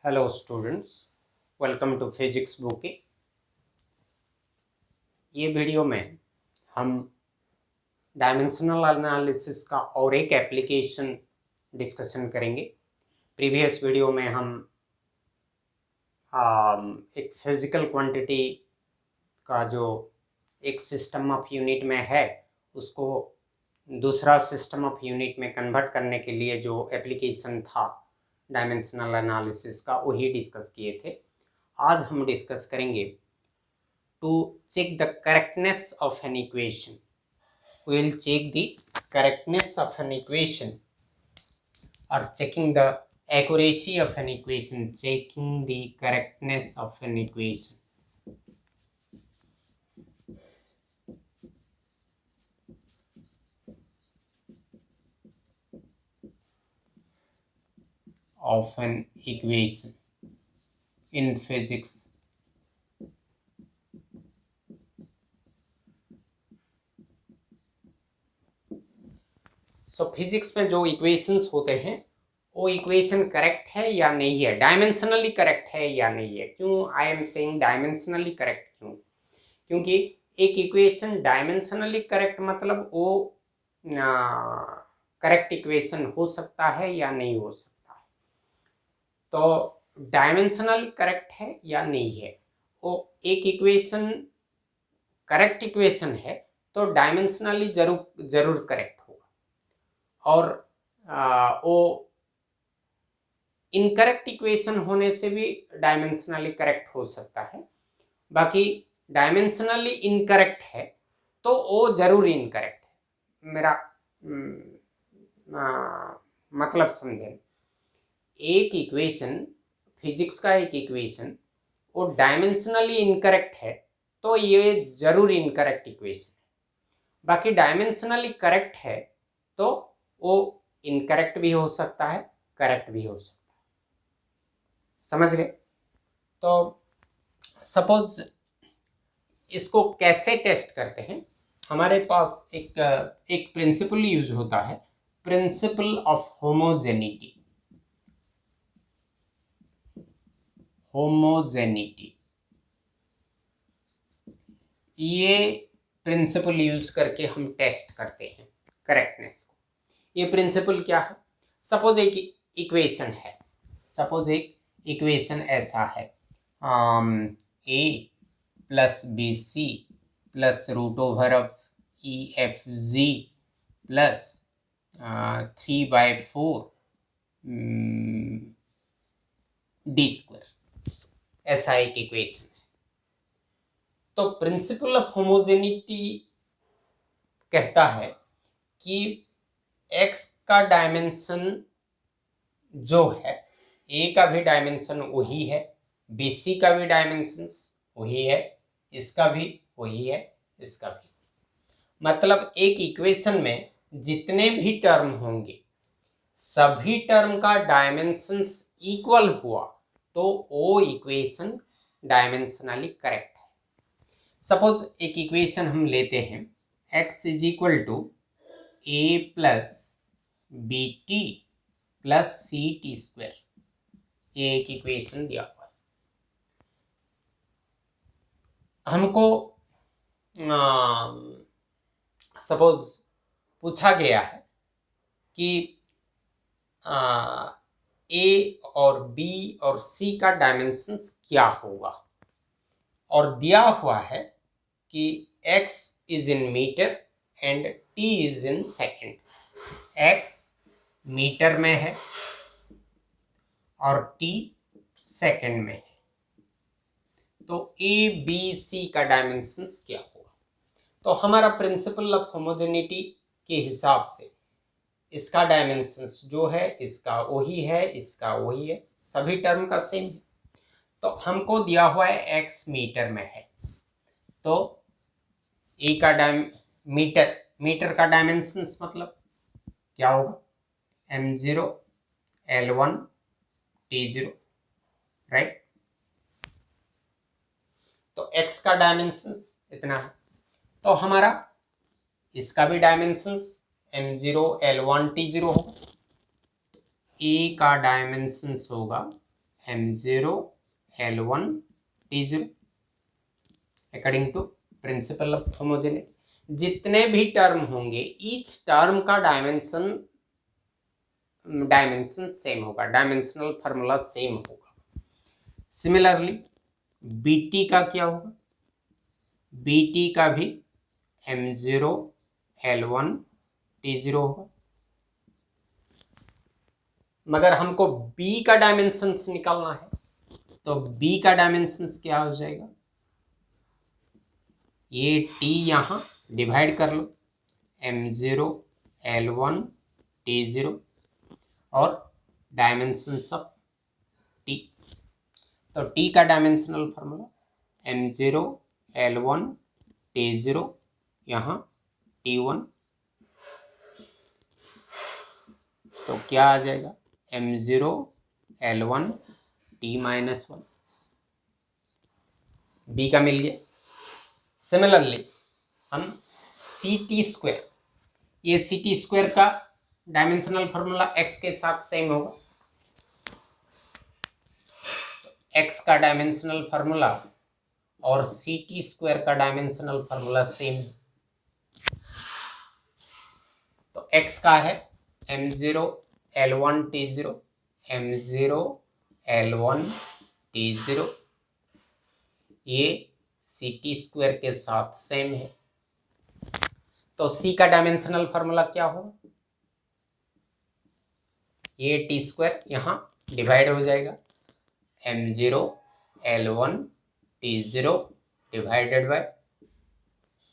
Hello students, welcome to physics booky. ये video में हम डायमेंशनल एनालिसिस का और एक एप्लीकेशन डिस्कशन करेंगे। प्रीवियस वीडियो में हम एक फिजिकल क्वांटिटी का जो एक सिस्टम ऑफ यूनिट में है उसको दूसरा सिस्टम ऑफ यूनिट में कन्वर्ट करने के लिए जो एप्लीकेशन था डायमेंशनल एनालिसिस का, वही डिस्कस किए थे। आज हम डिस्कस करेंगे to check the correctness of an equation. We will check the correctness of an equation or checking the accuracy of an equation, checking the correctness of an equation. Of an equation in physics. So physics में जो equations होते हैं वो equation correct है या नहीं है, dimensionally correct है या नहीं है। क्यों I am saying dimensionally correct? क्यों? क्योंकि एक इक्वेशन डायमेंशनली करेक्ट मतलब वो करेक्ट इक्वेशन हो सकता है या नहीं हो सकता है। तो डायमेंशनली करेक्ट है या नहीं है, वो एक इक्वेशन करेक्ट इक्वेशन है तो डायमेंशनली जरूर करेक्ट होगा, और वो इनकरेक्ट इक्वेशन होने से भी डायमेंशनली करेक्ट हो सकता है। बाकी डायमेंशनली इनकरेक्ट है तो वो जरूर इनकरेक्ट है। मेरा मतलब समझें, एक इक्वेशन फिजिक्स का एक इक्वेशन वो डायमेंशनली इनकरेक्ट है तो ये जरूर इनकरेक्ट इक्वेशन है। बाकी डायमेंशनली करेक्ट है तो वो इनकरेक्ट भी हो सकता है, करेक्ट भी हो सकता है। समझ गए? तो सपोज इसको कैसे टेस्ट करते हैं, हमारे पास एक प्रिंसिपल यूज होता है, प्रिंसिपल ऑफ होमोजेनिटी। ये प्रिंसिपल यूज करके हम टेस्ट करते हैं करेक्टनेस को। ये प्रिंसिपल क्या है? सपोज एक इक्वेशन है, सपोज एक इक्वेशन ऐसा है, a plus B C plus root over of E F G plus 3/4 D square, ऐसा एक इक्वेशन है। तो प्रिंसिपल ऑफ होमोजेनिटी कहता है कि x का डायमेंशन जो है, a का भी डायमेंशन वही है, bc का भी डायमेंशन वही है, इसका भी वही है, इसका भी। मतलब एक इक्वेशन में जितने भी टर्म होंगे सभी टर्म का डायमेंशंस इक्वल हुआ तो वो इक्वेशन डायमेंशनली करेक्ट है। सपोज एक इक्वेशन हम लेते हैं, x is equal to a plus B T plus C T square, ये एक इक्वेशन दिया हुआ है। हमको सपोज पूछा गया है कि ए और बी और सी का डायमेंशंस क्या होगा, और दिया हुआ है कि x is in metre and t is in second. x metre में है और t सेकेंड में है, तो a b c का डायमेंशंस क्या होगा? तो हमारा प्रिंसिपल ऑफ होमोजेनिटी के हिसाब से इसका डायमेंशंस जो है, इसका वही है, इसका वही है, सभी टर्म का सेम है। तो हमको दिया हुआ है x मीटर में है, तो a का मीटर का डायमेंशंस मतलब क्या होगा? m0 l1 t0, right. तो x का डायमेंशंस इतना है, तो हमारा इसका भी डायमेंशंस m0 l1 t0 होगा। a का डायमेंशंस होगा m0 L1 T0 according to principle of homogeneity. जितने भी टर्म होंगे ईच टर्म का डायमेंशन सेम होगा, डायमेंशनल फार्मूला सेम होगा। सिमिलरली बीटी का क्या होगा, बीटी का भी m0 L1 T0 होगा। मगर हमको b का डायमेंशंस निकालना है तो b का डायमेंशंस क्या हो जाएगा, ये t यहाँ डिवाइड कर लो, m0 L1 T0 और डायमेंशंस ऑफ t। तो t का dimensional formula m0 L1 T0 यहाँ T1, तो क्या आ जाएगा m0 L1 T-1, b का मिल गया। सिमिलरली हम CT², ये CT² का डायमेंशनल फार्मूला x के साथ सेम होगा, तो x का डायमेंशनल फार्मूला और CT² का डायमेंशनल फार्मूला सेम है। तो x का है m0 L1 T0, m0 L1 T0, ये CT² के साथ सेम है। तो C का डायमेंशनल फार्मूला क्या होगा, ये T² यहाँ डिवाइड हो जाएगा, m0 L1 T0 divided by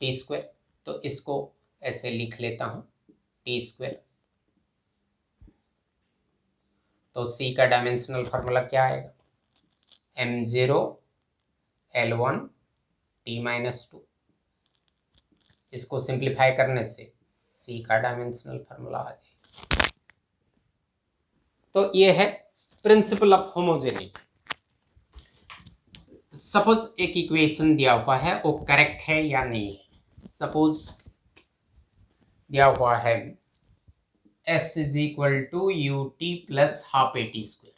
T²। तो इसको ऐसे लिख लेता हूँ T²। तो C का डायमेंशनल फार्मूला क्या आएगा, m0 L1 T-2। इसको सिंप्लीफाई करने से C का डायमेंशनल फार्मूला आ जाएगा। तो ये है प्रिंसिपल ऑफ होमोजेनिटी। सपोज एक इक्वेशन दिया हुआ है, वो करेक्ट है या नहीं है। सपोज दिया हुआ है S is equal to ut plus half at²।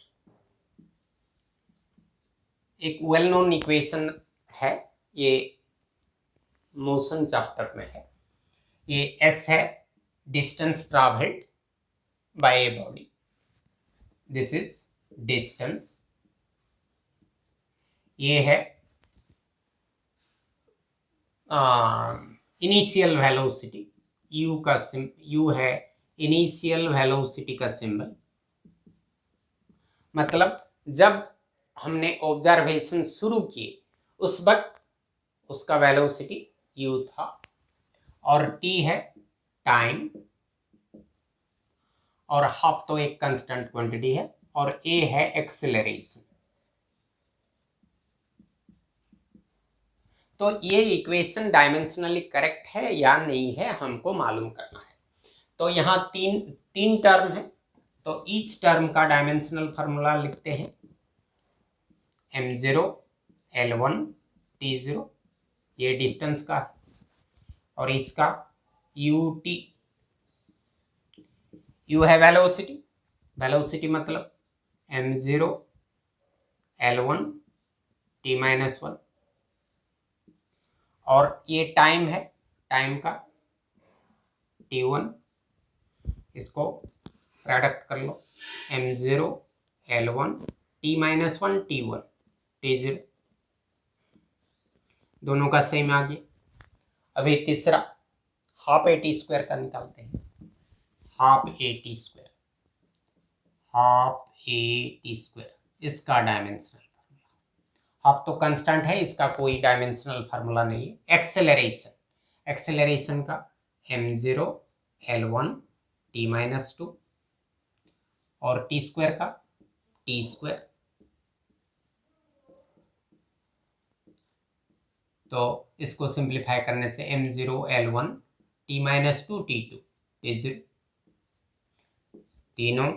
एक वेल नोन इक्वेशन है, ये मोशन चैप्टर में है। ये S है distance travelled bye a body, this is distance. ये है इनिशियल वेलोसिटी, u है इनिशियल वेलोसिटी का सिंबल। मतलब जब हमने ऑब्जर्वेशन शुरू किए उस वक्त उसका वेलोसिटी u था, और t है टाइम, और हाफ तो एक कांस्टेंट क्वांटिटी है, और a है एक्सेलरेशन। तो ये इक्वेशन डायमेंशनली करेक्ट है या नहीं है हमको मालूम करना है। तो यहाँ तीन टर्म है, तो ईच टर्म का डायमेंशनल फार्मूला लिखते हैं, m0 L1 T0 ये डिस्टेंस का, और इसका ut, u है वेलोसिटी, वेलोसिटी मतलब m0 L1 T-1, और ये टाइम है, टाइम का T1, इसको प्रोडक्ट कर लो, m0 L1 T-1 T1 T0, दोनों का सेम आ गया। अभी तीसरा हाफ at² का निकालते हैं, हाफ at², इसका डायमेंशनल फार्मूला, हाफ तो कांस्टेंट है, इसका कोई डायमेंशनल फार्मूला नहीं है। एक्सेलरेशन, एक्सेलरेशन का m0 L1 T-2, और T² का T²। तो इसको सिंप्लीफाई करने से m0 L1 T-2 T2 T0, तीनों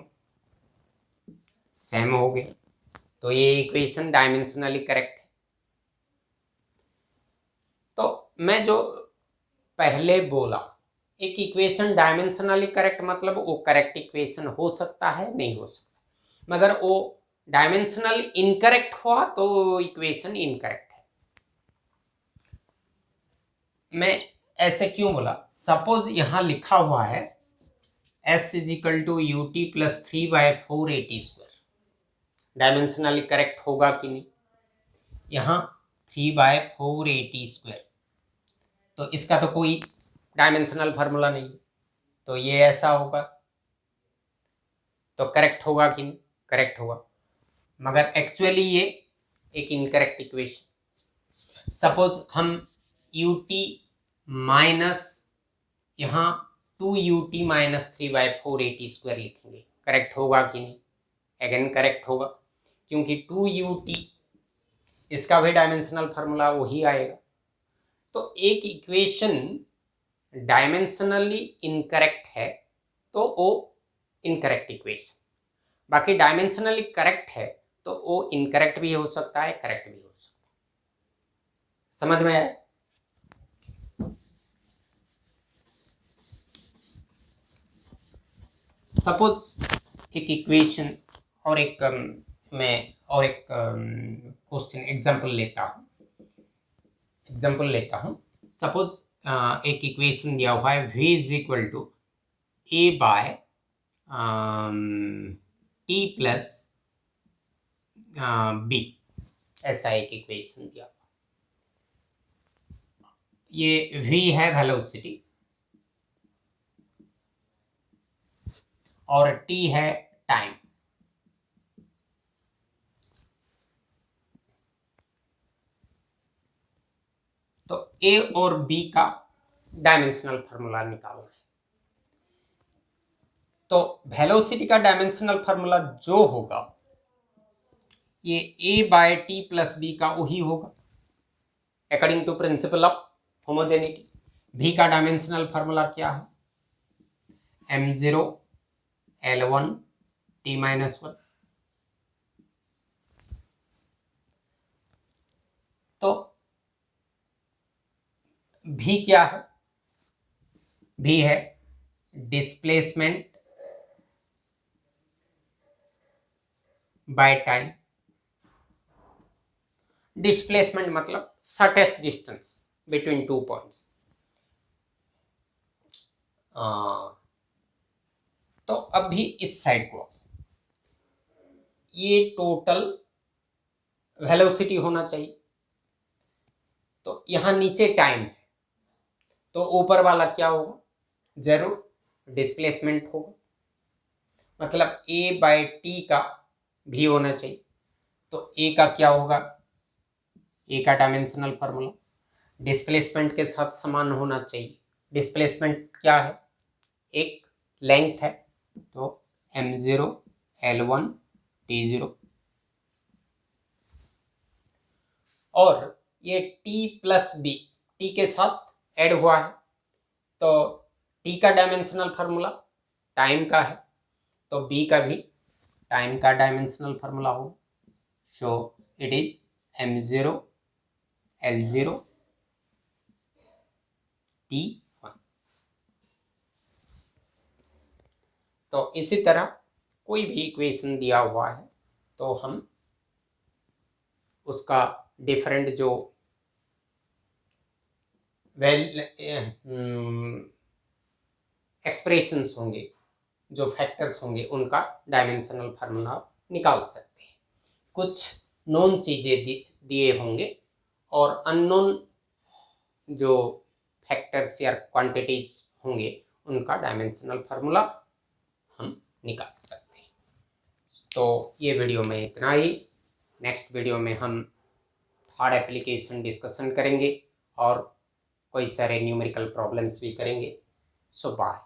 सेम हो गए। तो ये इक्वेशन डायमेंशनली करेक्ट है। तो मैं जो पहले बोला, एक इक्वेशन डायमेंशनली करेक्ट मतलब वो करेक्ट इक्वेशन हो सकता है, नहीं हो सकता, मगर वो डायमेंशनल इनकरेक्ट हुआ तो इक्वेशन इनकरेक्ट है। मैं ऐसे क्यों बोला? सपोज यहां लिखा हुआ है s is equal to U T plus 3/4 AT²। Dimensionally correct होगा कि नहीं? यहाँ 3/4 AT², तो इसका तो कोई डायमेंशनल फार्मूला नहीं है, तो ये ऐसा होगा, तो करेक्ट होगा कि नहीं? करेक्ट होगा, मगर एक्चुअली ये एक इनकरेक्ट इक्वेशन। सपोज हम यू टी माइनस यहाँ 2ut माइनस 3/4 AT² लिखेंगे, करेक्ट होगा कि नहीं? अगेन करेक्ट होगा, क्योंकि 2ut इसका भी डायमेंशनल फार्मूला वही आएगा। तो एक इक्वेशन डायमेंशनली इनकरेक्ट है तो वो इनकरेक्ट इक्वेशन, बाकी डायमेंशनली करेक्ट है तो वो इनकरेक्ट भी हो सकता है, करेक्ट भी हो सकता है। समझ में आया? सपोज एक इक्वेशन और एक मैं और एक क्वेश्चन एग्जांपल लेता हूं। सपोज एक इक्वेशन दिया हुआ है v is equal to a by t plus b, ऐसा एक इक्वेशन दिया हुआ। ये v है वेलोसिटी और t है टाइम। तो a और b का डायमेंशनल फार्मूला निकालना है। तो वेलोसिटी का डायमेंशनल फार्मूला जो होगा ये a by T plus B का वही होगा according to principle of homogeneity. v का डायमेंशनल फार्मूला क्या है? m0 l1 t-1। तो v क्या है? v है डिस्प्लेसमेंट बाय टाइम। डिस्प्लेसमेंट मतलब shortest distance between two points. तो अब भी इस साइड को ये टोटल वेलोसिटी होना चाहिए। तो यहां नीचे टाइम है, तो ऊपर वाला क्या होगा? जरूर डिस्प्लेसमेंट होगा, मतलब a बाय टी का भी होना चाहिए। तो a का क्या होगा? a का डायमेंशनल फार्मूला डिस्प्लेसमेंट के साथ समान होना चाहिए। डिस्प्लेसमेंट क्या है? एक लेंथ है, तो m0 l1 t0। और ये t प्लस बी t के साथ ऐड हुआ है, तो t का डायमेंशनल फार्मूला टाइम का है, तो b का भी टाइम का डायमेंशनल फार्मूला होगा। So it is m0 l0 t1। तो इसी तरह कोई भी इक्वेशन दिया हुआ है तो हम उसका डिफरेंट जो एक्सप्रेशंस होंगे, जो फैक्टर्स होंगे, उनका डायमेंशनल फार्मूला निकाल सकते हैं। कुछ नोन चीज़ें दिए होंगे और अननोन जो फैक्टर्स या क्वांटिटीज होंगे उनका डायमेंशनल फार्मूला हम निकाल सकते हैं। तो ये वीडियो में इतना ही। नेक्स्ट वीडियो में हम थर्ड एप्लीकेशन डिस्कशन करेंगे और कोई सारे न्यूमेरिकल प्रॉब्लम्स भी करेंगे। सो बाय।